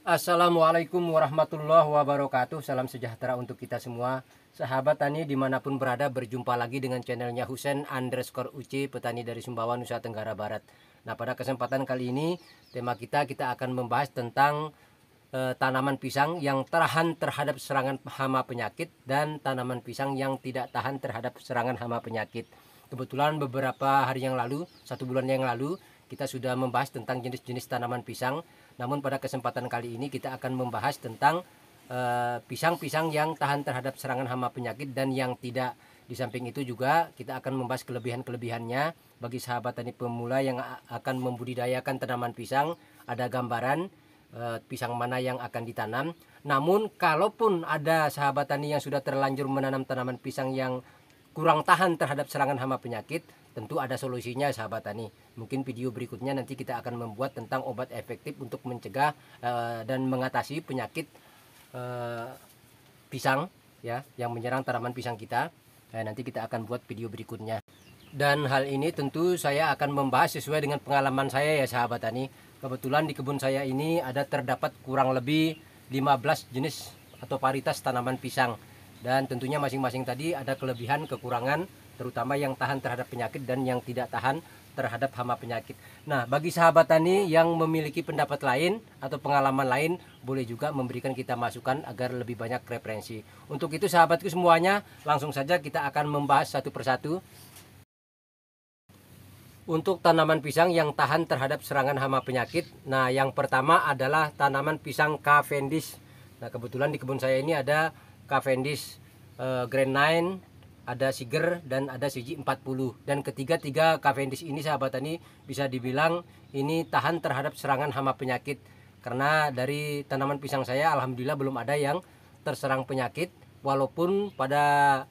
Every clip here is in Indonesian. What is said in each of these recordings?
Assalamualaikum warahmatullahi wabarakatuh. Salam sejahtera untuk kita semua. Sahabat tani dimanapun berada, berjumpa lagi dengan channelnya Husen_UC, petani dari Sumbawa, Nusa Tenggara Barat. Nah, pada kesempatan kali ini tema kita akan membahas tentang tanaman pisang yang tahan terhadap serangan hama penyakit dan tanaman pisang yang tidak tahan terhadap serangan hama penyakit. Kebetulan beberapa hari yang lalu, 1 bulan yang lalu, kita sudah membahas tentang jenis-jenis tanaman pisang. Namun pada kesempatan kali ini kita akan membahas tentang pisang-pisang yang tahan terhadap serangan hama penyakit dan yang tidak. Di samping itu juga kita akan membahas kelebihan-kelebihannya bagi sahabat tani pemula yang akan membudidayakan tanaman pisang. Ada gambaran pisang mana yang akan ditanam. Namun kalaupun ada sahabat tani yang sudah terlanjur menanam tanaman pisang yang kurang tahan terhadap serangan hama penyakit, tentu ada solusinya sahabat tani. Mungkin video berikutnya nanti kita akan membuat tentang obat efektif untuk mencegah dan mengatasi penyakit pisang ya yang menyerang tanaman pisang kita. Nanti kita akan buat video berikutnya. Dan hal ini tentu saya akan membahas sesuai dengan pengalaman saya ya sahabat tani. Kebetulan di kebun saya ini terdapat kurang lebih 15 jenis atau varietas tanaman pisang. Dan tentunya masing-masing tadi ada kelebihan, kekurangan, terutama yang tahan terhadap penyakit dan yang tidak tahan terhadap hama penyakit. Nah, bagi sahabat tani yang memiliki pendapat lain atau pengalaman lain, boleh juga memberikan kita masukan agar lebih banyak referensi. Untuk itu sahabatku semuanya, langsung saja kita akan membahas satu persatu. Untuk tanaman pisang yang tahan terhadap serangan hama penyakit, nah yang pertama adalah tanaman pisang Cavendish. Nah, kebetulan di kebun saya ini ada Cavendish Grand 9, ada Siger dan ada Siji 40. Dan ketiga Cavendish ini sahabat tani bisa dibilang ini tahan terhadap serangan hama penyakit. Karena dari tanaman pisang saya alhamdulillah belum ada yang terserang penyakit, walaupun pada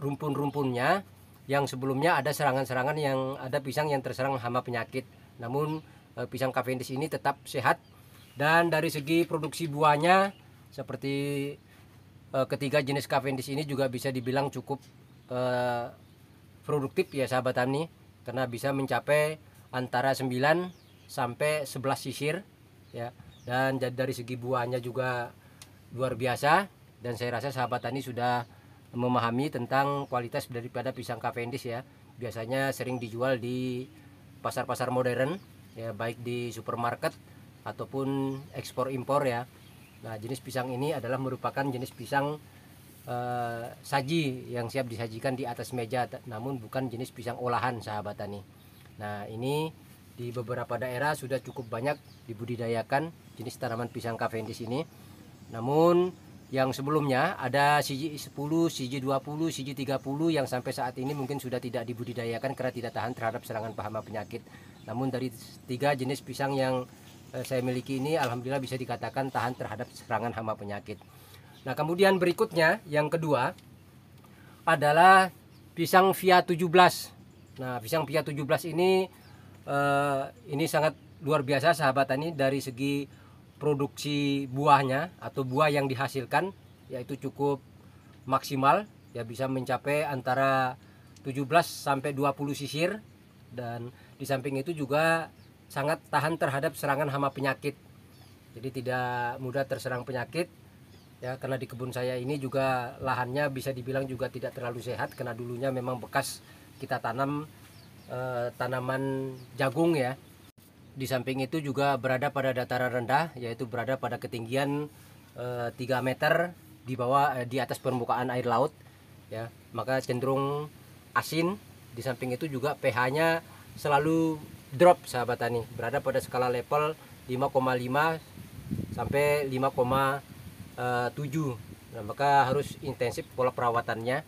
rumpun-rumpunnya yang sebelumnya ada serangan-serangan yang ada pisang yang terserang hama penyakit. Namun pisang Cavendish ini tetap sehat. Dan dari segi produksi buahnya seperti ketiga jenis Cavendish ini juga bisa dibilang cukup produktif ya sahabat tani, karena bisa mencapai antara 9 sampai 11 sisir ya. Dan dari segi buahnya juga luar biasa, dan saya rasa sahabat tani sudah memahami tentang kualitas daripada pisang Cavendish ya. Biasanya sering dijual di pasar-pasar modern ya, baik di supermarket ataupun ekspor impor ya. Nah, jenis pisang ini adalah merupakan jenis pisang saji yang siap disajikan di atas meja, namun bukan jenis pisang olahan sahabat tani. Nah, ini di beberapa daerah sudah cukup banyak dibudidayakan jenis tanaman pisang Cavendish ini. Namun yang sebelumnya ada Siji 10, Siji 20, Siji 30 yang sampai saat ini mungkin sudah tidak dibudidayakan karena tidak tahan terhadap serangan hama penyakit. Namun dari 3 jenis pisang yang saya miliki ini alhamdulillah bisa dikatakan tahan terhadap serangan hama penyakit. Nah, kemudian berikutnya yang kedua adalah pisang Via 17. Nah, pisang Via 17 ini sangat luar biasa sahabat tani dari segi produksi buahnya atau buah yang dihasilkan, yaitu cukup maksimal ya, bisa mencapai antara 17 sampai 20 sisir. Dan di samping itu juga sangat tahan terhadap serangan hama penyakit. Jadi tidak mudah terserang penyakit ya, karena di kebun saya ini juga lahannya bisa dibilang juga tidak terlalu sehat karena dulunya memang bekas kita tanam tanaman jagung ya. Di samping itu juga berada pada dataran rendah, yaitu berada pada ketinggian 3 meter di atas permukaan air laut ya, maka cenderung asin. Di samping itu juga pH-nya selalu drop sahabat tani, berada pada skala level 5,5 sampai 5,7. Nah, maka harus intensif pola perawatannya.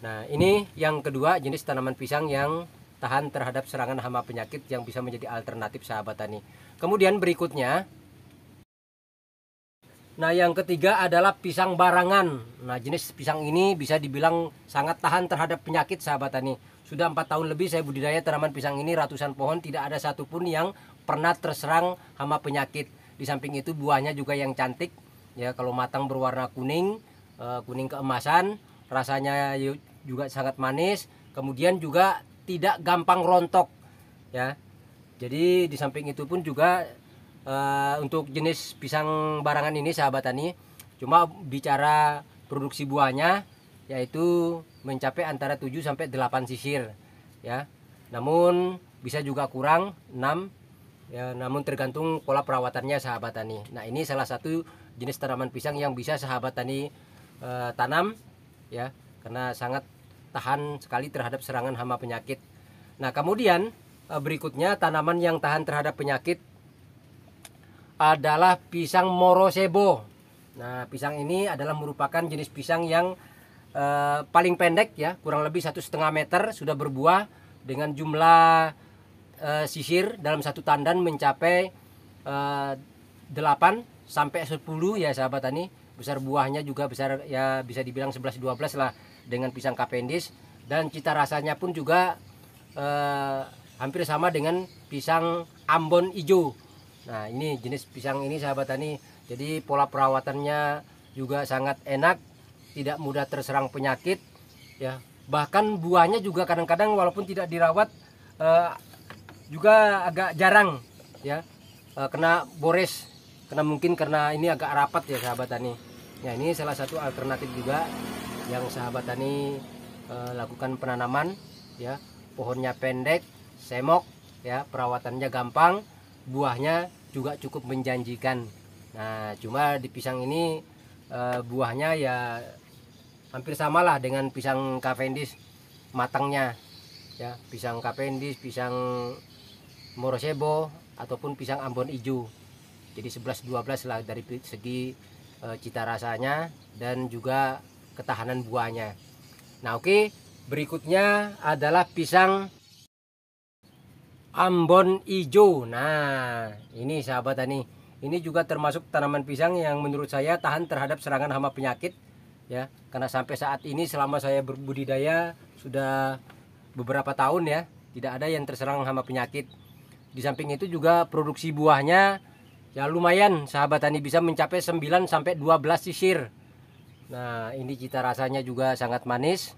Nah, ini yang kedua jenis tanaman pisang yang tahan terhadap serangan hama penyakit yang bisa menjadi alternatif sahabat tani. Kemudian berikutnya, nah yang ketiga adalah pisang barangan. Nah, jenis pisang ini bisa dibilang sangat tahan terhadap penyakit sahabat tani. Sudah 4 tahun lebih saya budidaya tanaman pisang ini, ratusan pohon tidak ada satupun yang pernah terserang hama penyakit. Di samping itu buahnya juga yang cantik ya, kalau matang berwarna kuning, kuning keemasan, rasanya juga sangat manis, kemudian juga tidak gampang rontok ya. Jadi di samping itu pun juga untuk jenis pisang barangan ini sahabat tani, cuma bicara produksi buahnya yaitu mencapai antara 7 sampai 8 sisir ya. Namun bisa juga kurang 6 ya, namun tergantung pola perawatannya sahabat tani. Nah, ini salah satu jenis tanaman pisang yang bisa sahabat tani tanam ya, karena sangat tahan sekali terhadap serangan hama penyakit. Nah, kemudian berikutnya tanaman yang tahan terhadap penyakit adalah pisang morosebo. Nah, pisang ini adalah merupakan jenis pisang yang paling pendek ya, kurang lebih 1,5 meter, sudah berbuah dengan jumlah sisir dalam satu tandan mencapai 8 sampai 10 ya sahabat tani. Besar buahnya juga besar ya, bisa dibilang 11-12 lah dengan pisang Cavendish, dan cita rasanya pun juga hampir sama dengan pisang Ambon hijau. Nah, ini jenis pisang ini sahabat tani, jadi pola perawatannya juga sangat enak, tidak mudah terserang penyakit ya. Bahkan buahnya juga kadang-kadang walaupun tidak dirawat juga agak jarang ya kena bores, karena mungkin karena ini agak rapat ya sahabat tani. Nah, ini salah satu alternatif juga yang sahabat tani lakukan penanaman ya. Pohonnya pendek, semok ya, perawatannya gampang, buahnya juga cukup menjanjikan. Nah, cuma di pisang ini buahnya ya hampir samalah dengan pisang Cavendish matangnya ya, pisang Cavendish, pisang morosebo ataupun pisang Ambon hijau. Jadi 11-12 lah dari segi cita rasanya dan juga ketahanan buahnya. Nah, oke, berikutnya adalah pisang Ambon hijau. Nah, ini sahabat tani, ini juga termasuk tanaman pisang yang menurut saya tahan terhadap serangan hama penyakit ya, karena sampai saat ini selama saya berbudidaya sudah beberapa tahun ya, tidak ada yang terserang hama penyakit. Di samping itu juga produksi buahnya ya lumayan sahabat tani, bisa mencapai 9 sampai 12 sisir. Nah, ini cita rasanya juga sangat manis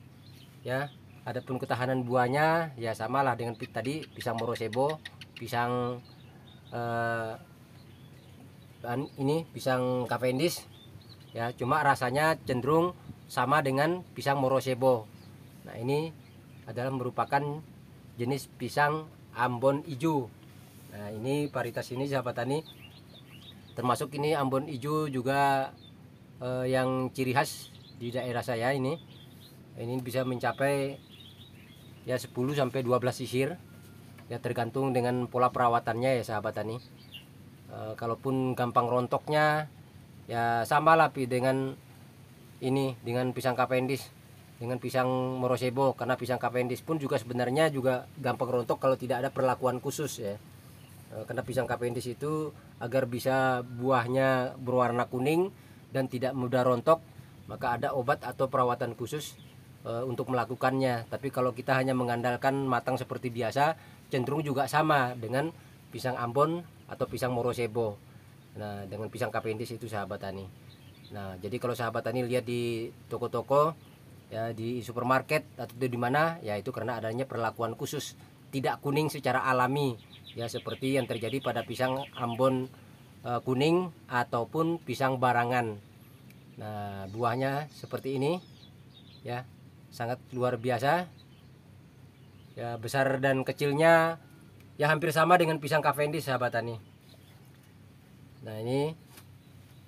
ya. Adapun ketahanan buahnya ya samalah dengan tadi pisang morosebo, pisang ini pisang Cavendish ya, cuma rasanya cenderung sama dengan pisang morosebo. Nah, ini adalah merupakan jenis pisang Ambon hijau. Nah, ini varietas ini sahabat tani, termasuk ini Ambon hijau juga yang ciri khas di daerah saya ini bisa mencapai ya 10 sampai 12 sisir ya, tergantung dengan pola perawatannya ya sahabat tani. Kalaupun gampang rontoknya ya samalah dengan ini, dengan pisang Cavendish, dengan pisang morosebo, karena pisang Cavendish pun juga sebenarnya juga gampang rontok kalau tidak ada perlakuan khusus ya. Karena pisang Cavendish itu agar bisa buahnya berwarna kuning dan tidak mudah rontok, maka ada obat atau perawatan khusus untuk melakukannya. Tapi kalau kita hanya mengandalkan matang seperti biasa, cenderung juga sama dengan pisang Ambon atau pisang morosebo. Nah, dengan pisang Cavendish itu sahabat tani. Nah, jadi kalau sahabat tani lihat di toko-toko ya, di supermarket atau di mana ya, itu karena adanya perlakuan khusus, tidak kuning secara alami ya, seperti yang terjadi pada pisang Ambon kuning ataupun pisang barangan. Nah, buahnya seperti ini ya, sangat luar biasa ya, besar dan kecilnya ya hampir sama dengan pisang Cavendish sahabat tani. Nah, ini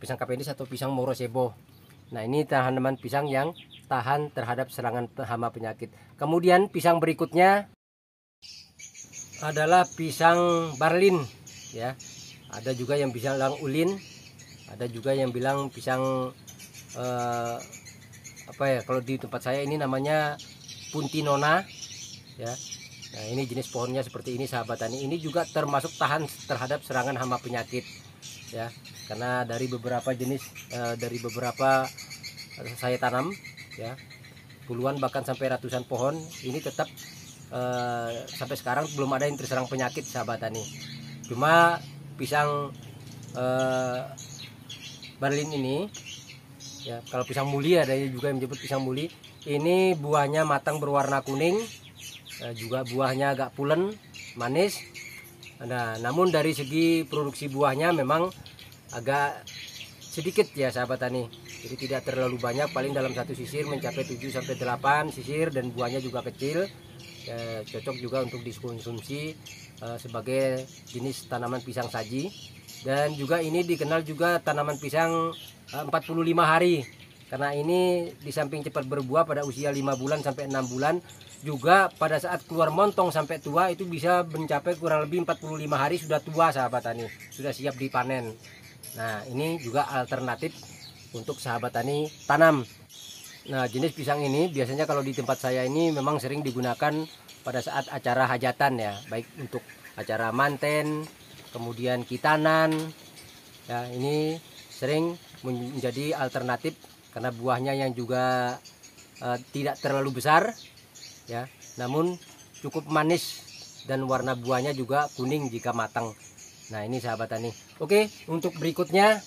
pisang Cavendish atau pisang morosebo. Nah, ini tanaman pisang yang tahan terhadap serangan hama penyakit. Kemudian pisang berikutnya adalah pisang Barlin ya. Ada juga yang bilang ulin, ada juga yang bilang pisang apa ya, kalau di tempat saya ini namanya puntinona ya. Nah, ini jenis pohonnya seperti ini sahabat tani. Ini juga termasuk tahan terhadap serangan hama penyakit ya, karena dari beberapa jenis dari beberapa saya tanam ya, puluhan bahkan sampai ratusan pohon, ini tetap sampai sekarang belum ada yang terserang penyakit sahabat tani. Cuma pisang Barlin ini ya, kalau pisang muli ada juga yang menyebut pisang muli, ini buahnya matang berwarna kuning, juga buahnya agak pulen, manis Nah, namun dari segi produksi buahnya memang agak sedikit ya sahabat tani. Jadi tidak terlalu banyak, paling dalam satu sisir mencapai 7 sampai 8 sisir, dan buahnya juga kecil. Cocok juga untuk dikonsumsi sebagai jenis tanaman pisang saji. Dan juga ini dikenal juga tanaman pisang 45 hari, karena ini di samping cepat berbuah pada usia 5 bulan sampai 6 bulan, juga pada saat keluar montong sampai tua itu bisa mencapai kurang lebih 45 hari sudah tua sahabat tani, sudah siap dipanen. Nah, ini juga alternatif untuk sahabat tani tanam. Nah, jenis pisang ini biasanya kalau di tempat saya ini memang sering digunakan pada saat acara hajatan ya, baik untuk acara manten, kemudian kitanan. Ya, ini sering menjadi alternatif karena buahnya yang juga tidak terlalu besar ya, namun cukup manis dan warna buahnya juga kuning jika matang. Nah, ini sahabat tani. Oke, untuk berikutnya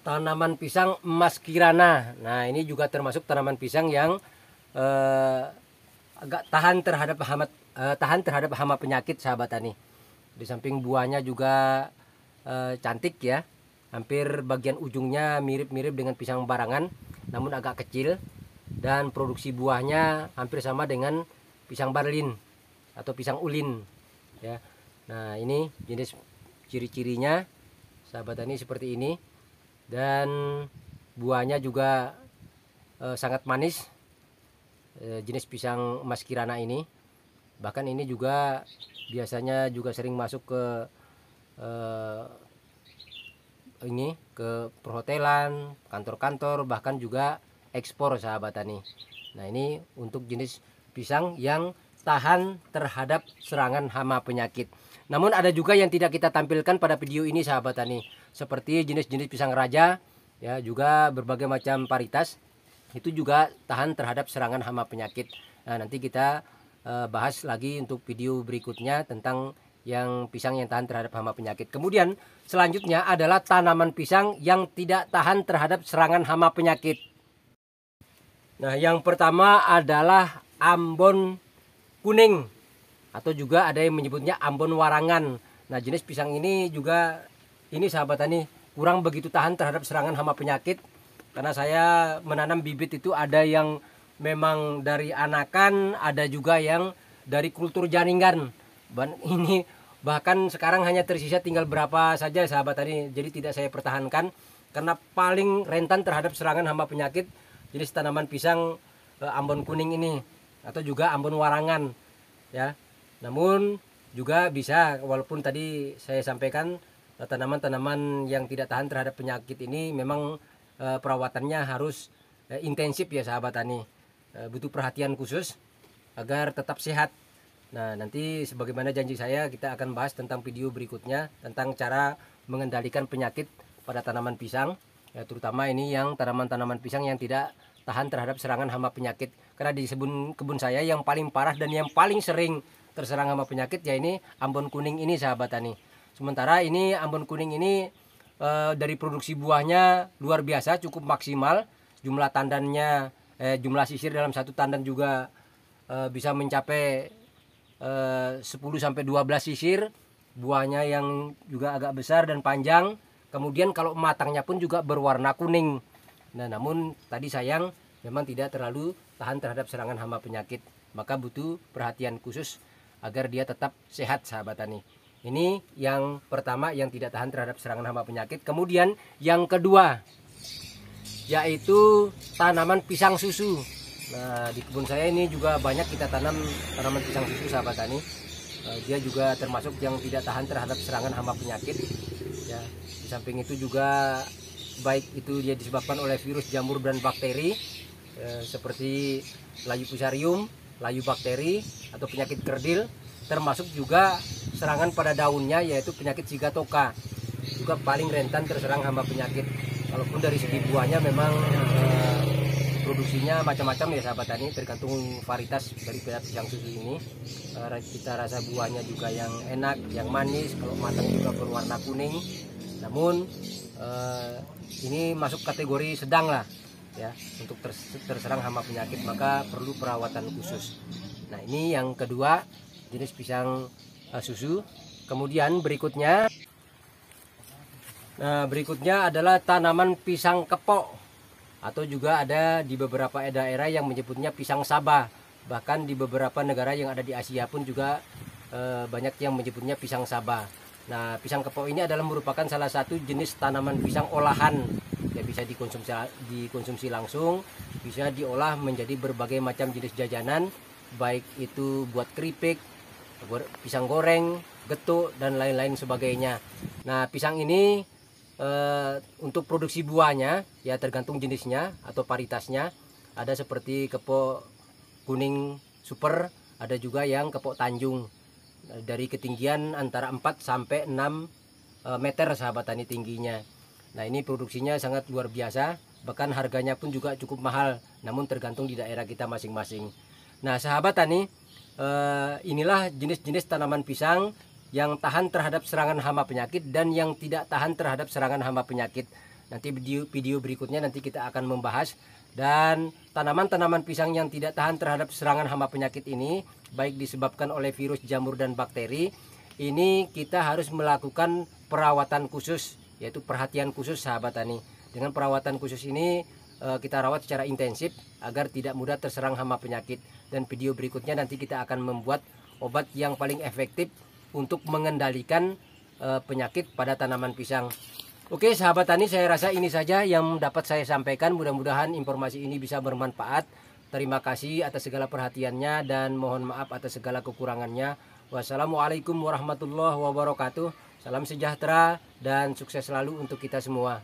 tanaman pisang emas kirana. Nah, ini juga termasuk tanaman pisang yang agak tahan terhadap hama penyakit sahabat tani. Di samping buahnya juga cantik ya, hampir bagian ujungnya mirip-mirip dengan pisang barangan, namun agak kecil, dan produksi buahnya hampir sama dengan pisang barlin atau pisang ulin ya. Nah, ini jenis ciri-cirinya sahabat tani seperti ini, dan buahnya juga sangat manis, jenis pisang emas kirana ini. Bahkan ini juga biasanya juga sering masuk ke ke perhotelan, kantor-kantor, bahkan juga ekspor sahabat tani. Nah, ini untuk jenis pisang yang tahan terhadap serangan hama penyakit. Namun ada juga yang tidak kita tampilkan pada video ini sahabat tani, seperti jenis-jenis pisang raja ya, juga berbagai macam varietas itu juga tahan terhadap serangan hama penyakit. Nah, nanti kita bahas lagi untuk video berikutnya tentang yang pisang yang tahan terhadap hama penyakit. Kemudian selanjutnya adalah tanaman pisang yang tidak tahan terhadap serangan hama penyakit. Nah, yang pertama adalah ambon kuning, atau juga ada yang menyebutnya ambon warangan. Nah, jenis pisang ini juga ini sahabat tani kurang begitu tahan terhadap serangan hama penyakit, karena saya menanam bibit itu ada yang memang dari anakan, ada juga yang dari kultur jaringan. Ini bahkan sekarang hanya tersisa tinggal berapa saja sahabat tani, jadi tidak saya pertahankan karena paling rentan terhadap serangan hama penyakit jenis tanaman pisang ambon kuning ini, atau juga ambon warangan ya. Namun juga bisa, walaupun tadi saya sampaikan tanaman-tanaman yang tidak tahan terhadap penyakit ini memang perawatannya harus intensif ya sahabat tani, butuh perhatian khusus agar tetap sehat. Nah, nanti sebagaimana janji saya, kita akan bahas tentang video berikutnya tentang cara mengendalikan penyakit pada tanaman pisang ya, terutama ini yang tanaman-tanaman pisang yang tidak tahan terhadap serangan hama penyakit. Karena di kebun saya yang paling parah dan yang paling sering terserang hama penyakit ya ini ambon kuning ini sahabat tani. Sementara ini ambon kuning ini dari produksi buahnya luar biasa, cukup maksimal. Jumlah tandannya, jumlah sisir dalam satu tandan juga bisa mencapai 10 sampai 12 sisir. Buahnya yang juga agak besar dan panjang. Kemudian kalau matangnya pun juga berwarna kuning. Nah, namun tadi sayang memang tidak terlalu tahan terhadap serangan hama penyakit, maka butuh perhatian khusus agar dia tetap sehat sahabat tani. Ini yang pertama yang tidak tahan terhadap serangan hama penyakit. Kemudian yang kedua yaitu tanaman pisang susu. Nah, di kebun saya ini juga banyak kita tanam tanaman pisang susu sahabat tani. Dia juga termasuk yang tidak tahan terhadap serangan hama penyakit ya. Di samping itu juga baik itu dia disebabkan oleh virus, jamur, dan bakteri seperti layu fusarium, layu bakteri atau penyakit kerdil, termasuk juga serangan pada daunnya yaitu penyakit sigatoka, juga paling rentan terserang hama penyakit. Walaupun dari segi buahnya memang produksinya macam-macam ya sahabat tani, tergantung varietas dari pisang susu ini. Kita rasa buahnya juga yang enak, yang manis, kalau matang juga berwarna kuning. Namun ini masuk kategori sedang lah ya, untuk terserang hama penyakit, maka perlu perawatan khusus. Nah, ini yang kedua jenis pisang susu Kemudian berikutnya adalah tanaman pisang kepok, atau juga ada di beberapa daerah yang menyebutnya pisang Sabah. Bahkan di beberapa negara yang ada di Asia pun juga banyak yang menyebutnya pisang Sabah. Nah, pisang kepok ini adalah merupakan salah satu jenis tanaman pisang olahan. Ya, bisa dikonsumsi langsung, bisa diolah menjadi berbagai macam jenis jajanan, baik itu buat keripik, pisang goreng, getuk, dan lain-lain sebagainya. Nah, pisang ini untuk produksi buahnya ya tergantung jenisnya atau varietasnya. Ada seperti kepok kuning super, ada juga yang kepok Tanjung. Dari ketinggian antara 4 sampai 6 meter sahabat tani tingginya. Nah, ini produksinya sangat luar biasa, bahkan harganya pun juga cukup mahal, namun tergantung di daerah kita masing-masing. Nah, sahabat tani, inilah jenis-jenis tanaman pisang yang tahan terhadap serangan hama penyakit dan yang tidak tahan terhadap serangan hama penyakit. Nanti video berikutnya nanti kita akan membahas. Dan tanaman-tanaman pisang yang tidak tahan terhadap serangan hama penyakit ini, baik disebabkan oleh virus, jamur, dan bakteri, ini kita harus melakukan perawatan khusus, yaitu perhatian khusus sahabat tani. Dengan perawatan khusus ini kita rawat secara intensif agar tidak mudah terserang hama penyakit. Dan video berikutnya nanti kita akan membuat obat yang paling efektif untuk mengendalikan penyakit pada tanaman pisang. Oke sahabat tani, saya rasa ini saja yang dapat saya sampaikan. Mudah-mudahan informasi ini bisa bermanfaat. Terima kasih atas segala perhatiannya dan mohon maaf atas segala kekurangannya. Wassalamualaikum warahmatullahi wabarakatuh. Salam sejahtera dan sukses selalu untuk kita semua.